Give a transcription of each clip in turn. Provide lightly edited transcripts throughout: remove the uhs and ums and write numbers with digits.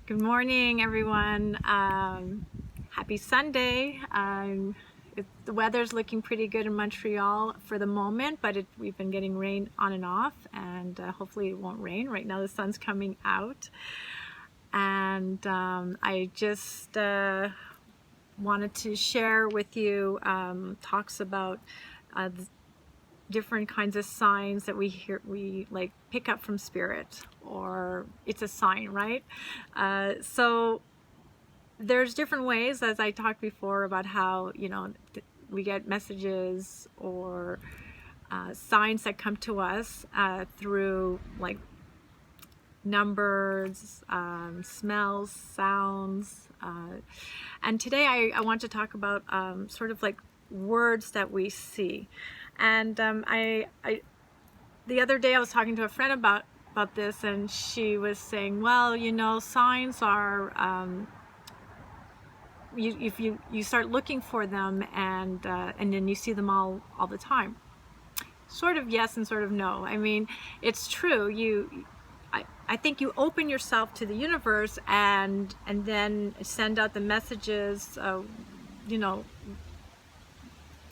Good morning, everyone. Happy Sunday. The weather's looking pretty good in Montreal for the moment, but we've been getting rain on and off, and hopefully it won't rain. Right now the sun's coming out, and I just wanted to share with you talks about different kinds of signs that we like pick up from spirit, or it's a sign, right? So there's different ways, as I talked before, about how we get messages or signs that come to us through like numbers, smells, sounds, and today I want to talk about sort of like words that we see. And the other day I was talking to a friend about this, and she was saying, well, signs are if you start looking for them, and then you see them all the time. Sort of yes and sort of no. I mean, it's true. I think you open yourself to the universe and then send out the messages,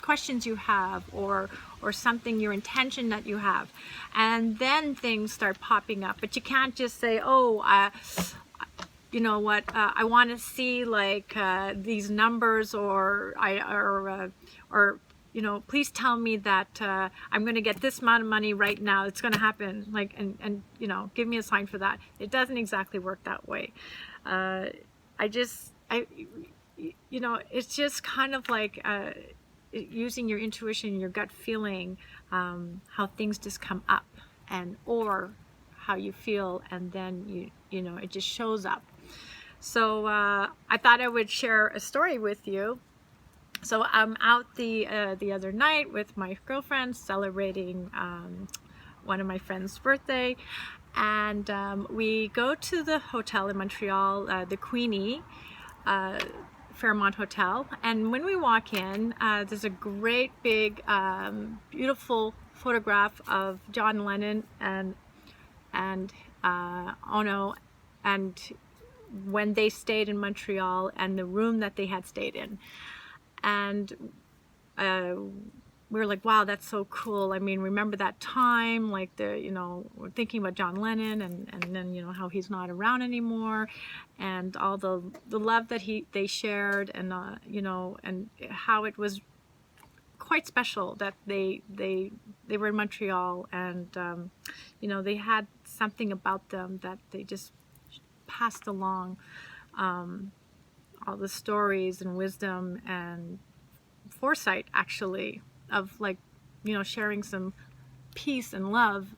questions you have, or something, your intention that you have, and then things start popping up. But you can't just say, oh, you know what, I want to see like these numbers, or please tell me that I'm going to get this amount of money right now. It's going to happen, like, and give me a sign for that. It doesn't exactly work that way. It's just kind of like using your intuition, your gut feeling, how things just come up, or how you feel, and then it just shows up. So I thought I would share a story with you. So I'm out the other night with my girlfriend celebrating one of my friend's birthday, and we go to the hotel in Montreal, the Queenie Fairmont Hotel, and when we walk in, there's a great big beautiful photograph of John Lennon and Ono, and when they stayed in Montreal, and the room that they had stayed in. And we were like, wow, that's so cool. I mean, remember that time, like we're thinking about John Lennon, and then how he's not around anymore, and all the love that they shared, and and how it was quite special that they were in Montreal, and they had something about them that they just passed along, all the stories and wisdom and foresight, actually, of like sharing some peace and love,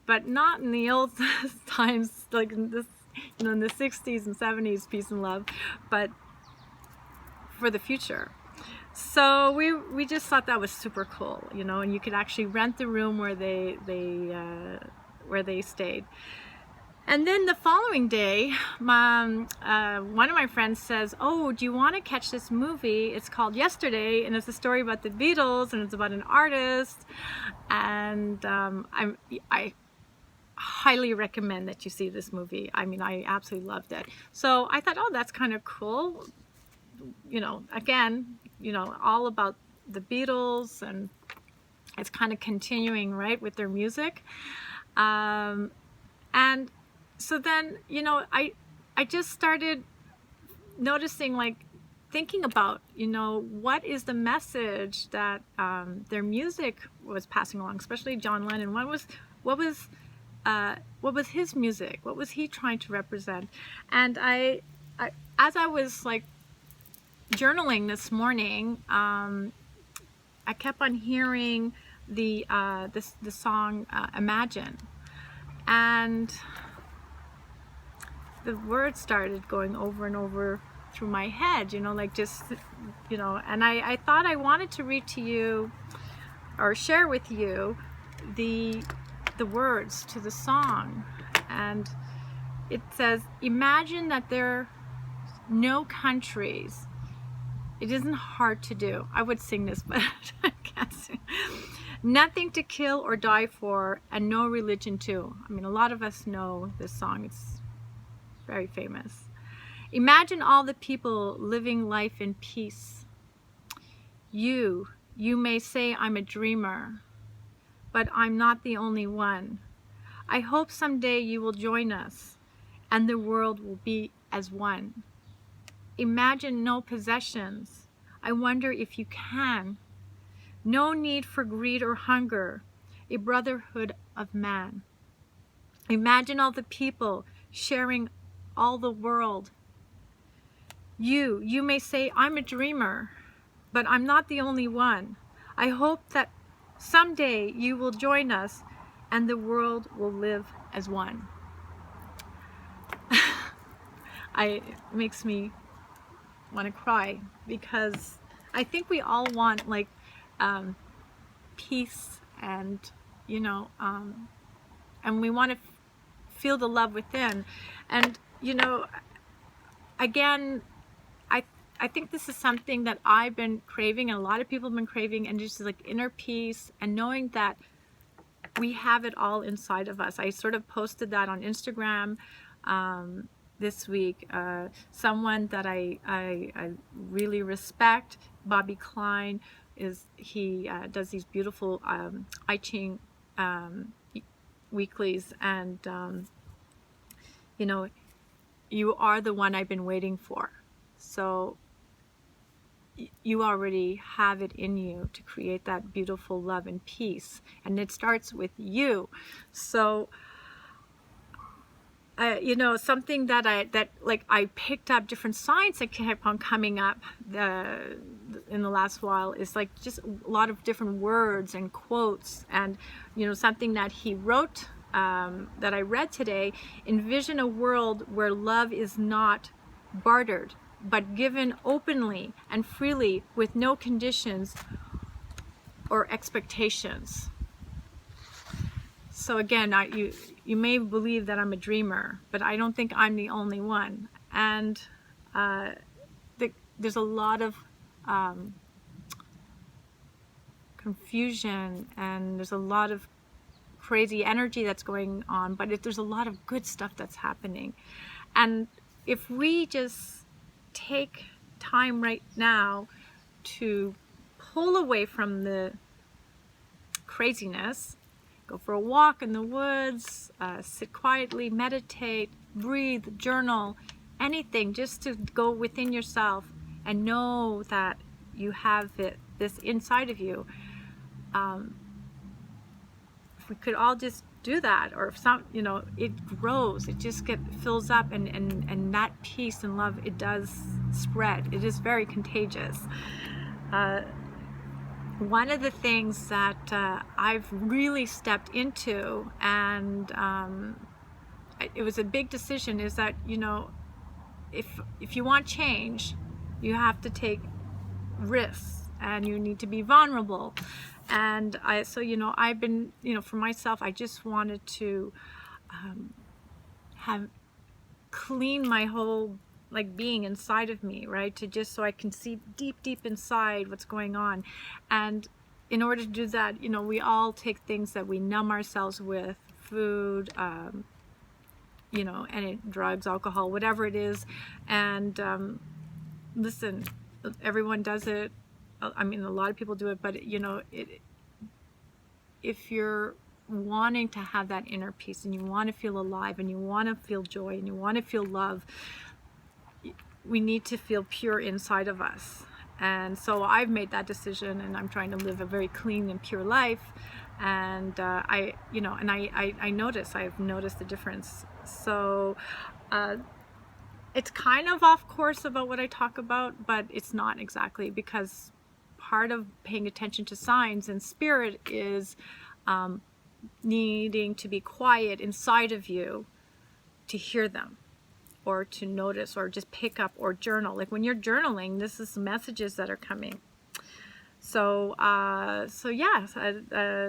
but not in the old times, like in this in the 60s and 70s peace and love, but for the future. So we just thought that was super cool, and you could actually rent the room where they stayed. And then the following day, one of my friends says, oh, do you want to catch this movie? It's called Yesterday, and it's a story about the Beatles, and it's about an artist, and I highly recommend that you see this movie. I mean, I absolutely loved it. So I thought, oh, that's kind of cool. Again, all about the Beatles, and it's kind of continuing, right, with their music. And so then, I just started noticing, like, thinking about, what is the message that their music was passing along, especially John Lennon. What was his music? What was he trying to represent? And I as I was like journaling this morning, I kept on hearing the song Imagine, and the words started going over and over through my head, like just, and I thought I wanted to read to you, or share with you, the words to the song. And it says, imagine that there are no countries. It isn't hard to do. I would sing this, but I can't sing. Nothing to kill or die for, and no religion too. I mean, a lot of us know this song. It's very famous. Imagine all the people living life in peace. You may say I'm a dreamer, but I'm not the only one. I hope someday you will join us and the world will be as one. Imagine no possessions. I wonder if you can. No need for greed or hunger, a brotherhood of man. Imagine all the people sharing all the world. You may say I'm a dreamer, but I'm not the only one. I hope that someday you will join us and the world will live as one. It makes me want to cry, because I think we all want like peace, and and we want to feel the love within. And again, I think this is something that I've been craving, and a lot of people have been craving, and just like inner peace and knowing that we have it all inside of us. I sort of posted that on Instagram this week. Someone that I really respect, Bobby Klein, he does these beautiful I Ching weeklies, and you are the one I've been waiting for. So you already have it in you to create that beautiful love and peace, and it starts with you. So something that I picked up, different signs that kept on coming up in the last while, is like just a lot of different words and quotes, and something that he wrote that I read today. Envision a world where love is not bartered, but given openly and freely with no conditions or expectations. So again, you may believe that I'm a dreamer, but I don't think I'm the only one. And there's a lot of confusion, and there's a lot of crazy energy that's going on, but there's a lot of good stuff that's happening. And if we just take time right now to pull away from the craziness, go for a walk in the woods, sit quietly, meditate, breathe, journal, anything, just to go within yourself and know that you have this inside of you. If we could all just do that, or if it grows, it just fills up, and that peace and love, it does spread. It is very contagious. One of the things that I've really stepped into, and it was a big decision, is that if you want change, you have to take risks, and you need to be vulnerable. And I've been, for myself, I just wanted to have clean my whole being inside of me, right? So I can see deep inside what's going on. And in order to do that, we all take things that we numb ourselves with, food, drugs, alcohol, whatever it is. And listen, everyone does it. I mean, a lot of people do it, but if you're wanting to have that inner peace, and you want to feel alive, and you want to feel joy, and you want to feel love, we need to feel pure inside of us. And so I've made that decision, and I'm trying to live a very clean and pure life. And I've noticed the difference. So it's kind of off course about what I talk about, but it's not exactly, because part of paying attention to signs and spirit is needing to be quiet inside of you to hear them, or to notice, or just pick up, or journal. Like when you're journaling, this is messages that are coming. So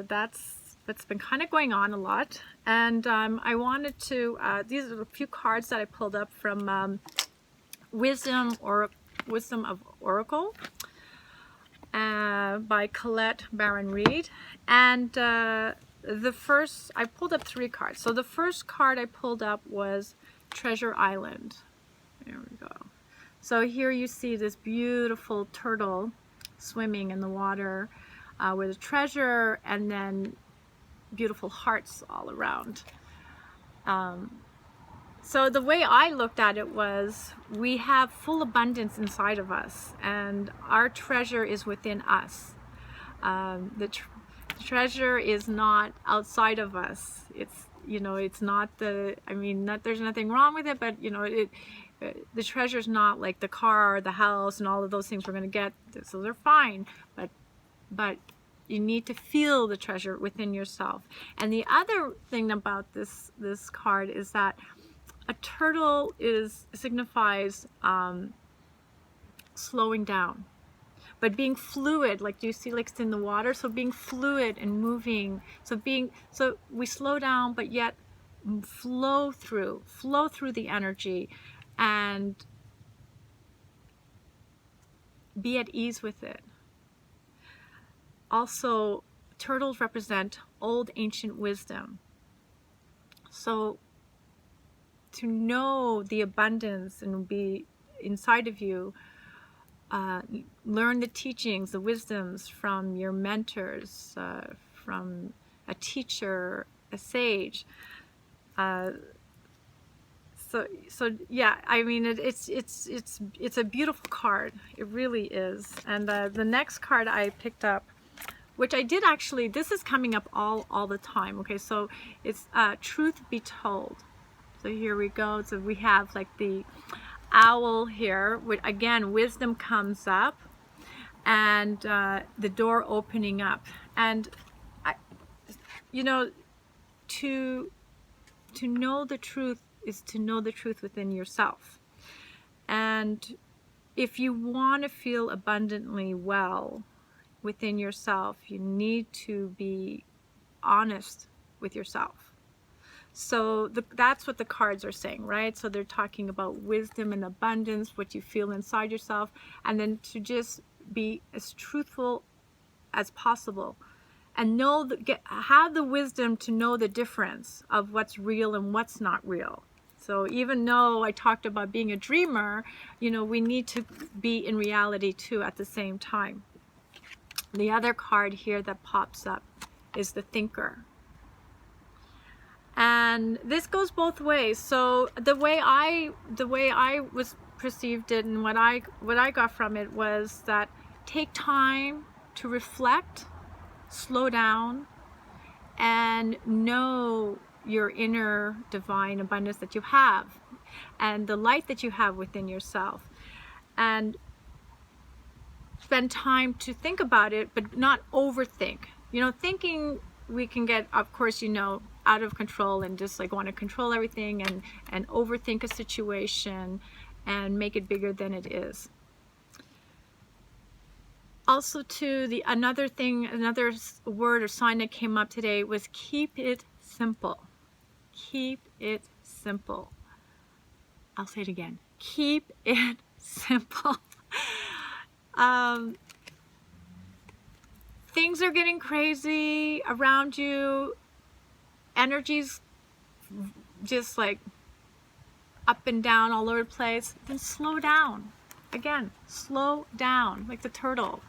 that's what's been kind of going on a lot. And I wanted to, these are a few cards that I pulled up from Wisdom of Oracle by Collette Baron-Reid. And I pulled up 3 cards. So the first card I pulled up was Treasure Island. There we go. So here you see this beautiful turtle swimming in the water with a treasure, and then beautiful hearts all around. So the way I looked at it was, we have full abundance inside of us, and our treasure is within us. The treasure is not outside of us. It's, you know, it's not the, I mean, there's nothing wrong with it, but you know, the treasure is not like the car, the house, and all of those things we're going to get. So they're fine, but you need to feel the treasure within yourself. And the other thing about this card is that a turtle signifies slowing down, but being fluid, like you see, like it's in the water. So being fluid and moving. So we slow down, but yet flow through the energy, and be at ease with it. Also, turtles represent old ancient wisdom. So to know the abundance and be inside of you, learn the teachings, the wisdoms from your mentors, from a teacher, a sage. So yeah, I mean, it's a beautiful card. It really is. And the next card I picked up, which I did actually, this is coming up all the time. Okay, so it's Truth Be Told. So here we go. So we have like the owl here, which again, wisdom comes up, and the door opening up. And you know, to know the truth is to know the truth within yourself. And if you want to feel abundantly well within yourself, you need to be honest with yourself. So that's what the cards are saying, right? So they're talking about wisdom and abundance, what you feel inside yourself, and then to just be as truthful as possible, and have the wisdom to know the difference of what's real and what's not real. So even though I talked about being a dreamer, you know, we need to be in reality too at the same time. The other card here that pops up is the Thinker. And this goes both ways. So the way I was perceived it, and what I got from it was that take time to reflect, slow down, and know your inner divine abundance that you have, and the light that you have within yourself, and spend time to think about it, but not overthink. You know, thinking, we can get, of course, you know, out of control and just like want to control everything and overthink a situation and make it bigger than it is. Also too, another word or sign that came up today was keep it simple. Keep it simple. I'll say it again. Keep it simple. Things are getting crazy around you. Energy's just like up and down all over the place. Then slow down. Again, slow down, like the turtle.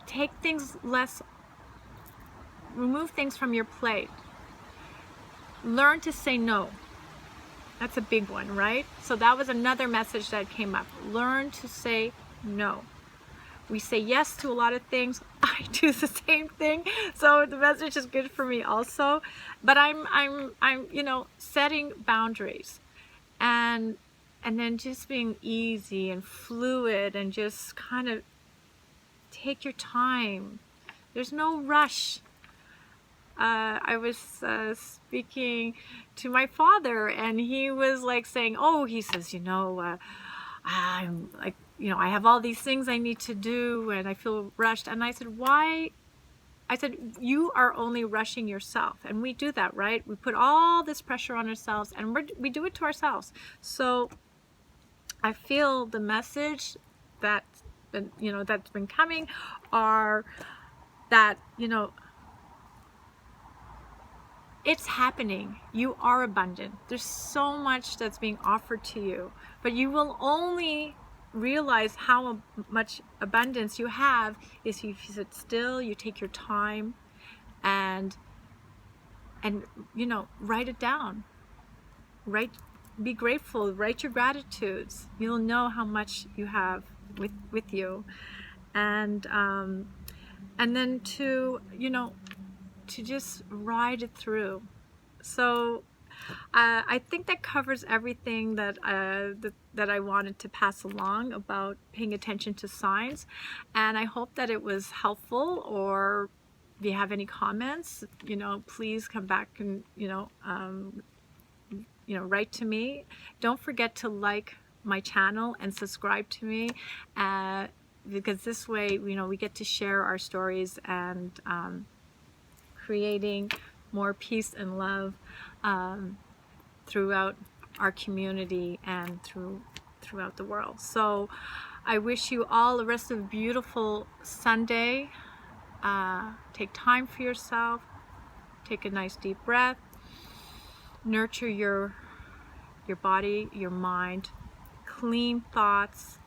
Take things less, remove things from your plate. Learn to say no. That's a big one, right? So that was another message that came up. Learn to say no. We say yes to a lot of things. I do the same thing. So the message is good for me also. But I'm you know, setting boundaries, and then just being easy and fluid, and just kind of take your time. There's no rush. I was speaking to my father, and he was like saying, oh, he says, you know, I'm like, you know, I have all these things I need to do and I feel rushed. And I said, why? I said, you are only rushing yourself. And we do that, right? We put all this pressure on ourselves, and we do it to ourselves. So I feel the message that, you know, that's been coming are that, you know, it's happening. You are abundant. There's so much that's being offered to you, but you will only realize how much abundance you have is if you sit still, you take your time, and you know, write it down. Be grateful, write your gratitudes. You'll know how much you have with you. And then to, you know, to just ride it through. So I think that covers everything that that I wanted to pass along about paying attention to signs, and I hope that it was helpful. Or if you have any comments, you know, please come back and you know, write to me. Don't forget to like my channel and subscribe to me, because this way, you know, we get to share our stories and creating more peace and love throughout our community and throughout the world. So I wish you all the rest of a beautiful Sunday. Take time for yourself. Take a nice deep breath. Nurture your body, your mind. Clean thoughts.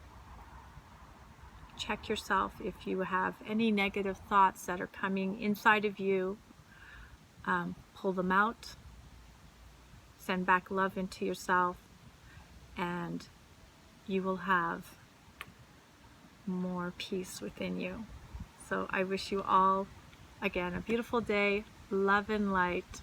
Check yourself if you have any negative thoughts that are coming inside of you. Pull them out. Send back love into yourself, and you will have more peace within you. So I wish you all, again, a beautiful day. Love and light.